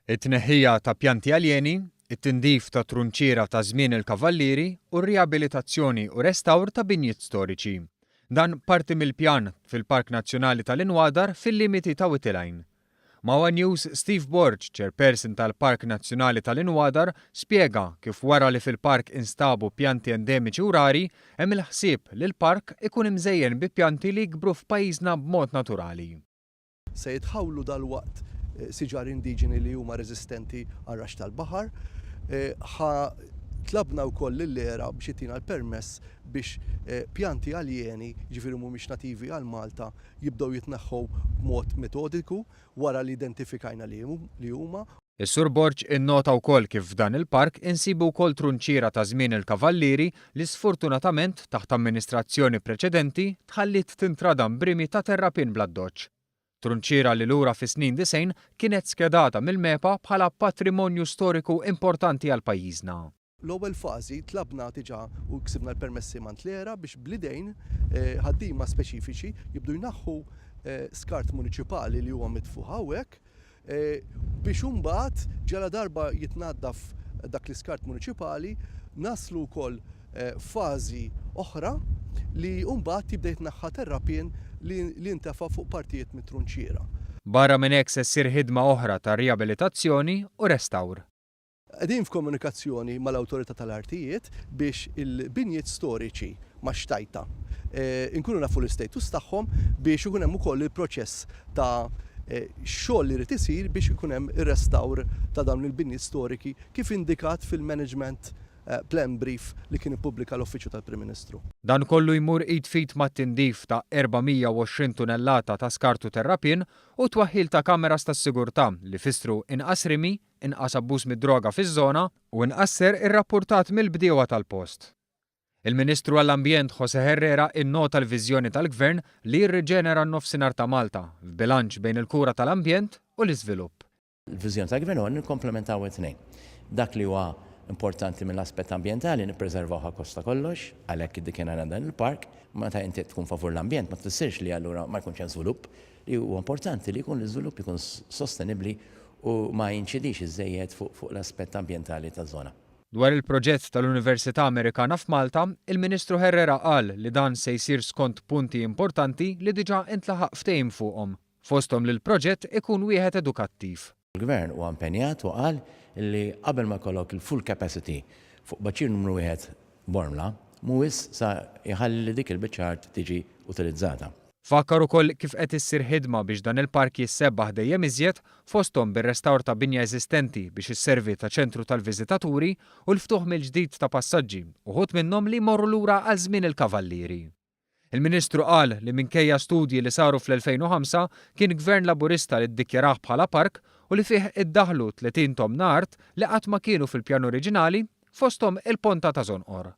It-tneħħija ta' pjanti aljeni, it-tindif ta' trunċiera ta' żmien il-kavallieri u r-riabilitazzjoni u restawr ta' binjiet storiċi. Dan parti mill-pjan fil-Park Nazzjonali tal-Inwadar fil-limiti ta' Witilajn. Mawa News Steve Borg, chairperson tal-Park Nazzjonali tal-Inwadar, spjega kif wara li fil-park instabu pjanti endemiċi u rari, hemm il-ħsieb li l-park ikun imżejjen bi pjanti li jkbru f'pajjiżna b'mod naturali. Se jitħawlu dal-waqt siġar indiġeni li huma reżistenti għar-rax tal-baħar, tlabna wkoll lill-era biex jittina l-permess biex pjanti aljeni, ġifieri mhumiex nativi għal Malta, jibdew jitneħħu b'mod metodiku wara li identifikajna li huma. Is-Sur Borg innota wkoll kif f'dan il-park insibu wkoll trunċiera ta' żmien il-kavallieri li sfortunatament taħt amministrazzjoni preċedenti tħallit tintradam brimi ta' terrapin bl-addoċċ. Trunċiera li lura fi snin 90 kienet skedata mill-MEPA bħala patrimonju storiku importanti għal pajjiżna. L-ewwel fażi tlabna diġà u ksibna l-permessi mant-lera biex blidejn ħaddiema speċifiċi jibdu jnaħħu skart municipali li huwa mitfuħ hawnhekk biex imbagħad ġala darba jitnaddaf dak l-iskart municipali naslu wkoll fażi oħra li mbagħad tibda jitneħħa terrapien li intefa' fuq partijiet mit-trunċiera. Barra minn hekk se ssir ħidma oħra ta' riabilitazzjoni u restawr. Qegħdin f'komunikazzjoni mal-Awtorità tal-Artijiet biex il-binjiet storiċi ma' xtajta inkunu nafu l-istatus tagħhom biex ikun hemm ukoll il-proċess ta' xogħol li rid isir biex ikun hemm ir-restawr ta' dawn il-binjiet storiki kif indikat fil-management plan brief li kien ippubblika l-Uffiċċju tal-Prim Ministru. Dan kollu jmur id fit mat-tindif ta' 420 tunellata ta' skartu terrapin u twaħħil ta' kameras tas-sigurtà li fissru inqas rimi, inqas abbuż mid-droga fiż-żona u inqasser irrappurtat mill-bdiewa tal-post. Il-Ministru għall-Ambjent José Herrera innota l-viżjoni tal-Gvern li jirriġenera n-nofsinhar ta' Malta f'bilanċ bejn il-kura tal-ambjent u l-iżvilupp. Il-viżjoni tal-Gvern huwa nikkomplementaw it-tnejn. Dak li huwa importanti mill-aspett ambjentali nippreservawha kosta kollox, għalhekk iddikjenana dan il-park, meta inti tkun favur l-ambjent ma tfissirx li allura ma jkunx hemm żvilupp, li huwa importanti li jkun l-iżvilupp ikun sostenibbli u ma jinċidix iżejjed fuq l-aspett ambjentali taż-żona. Dwar il-proġett tal-Università Amerikana f'Malta, il-Ministru Herrera qal li dan se jsir skont punti importanti li diġà intlaħaq ftehim fuqhom, fosthom li l-proġett ikun wieħed edukattiv. Il-Gvern huwa impenjat u qal li qabel ma jkollok il-full capacity fuq baċir numru 1 Bormla, mhuwiex sa jħalli li dik il-biċċart tiġi utilizzata. Fakkar ukoll kif qed issir ħidma biex dan il-park jissebbaħ dejjem iżjed fosthom bir-restawr ta' binja eżistenti biex isservi ta' ċentru tal-viżitaturi u l-ftuħ mill-ġdid ta' passaġġi uħud minnhom li jmorru lura għal żmien il-kavallieri. Il-Ministru qal li minkejja studji li saru fl-2005 kien Gvern Laburista li ddikjaraħ bħala park u li fih iddaħlu 30 tomna art li qatt ma kienu fil-pjan oriġinali fosthom il-Ponta ta' Żonqor.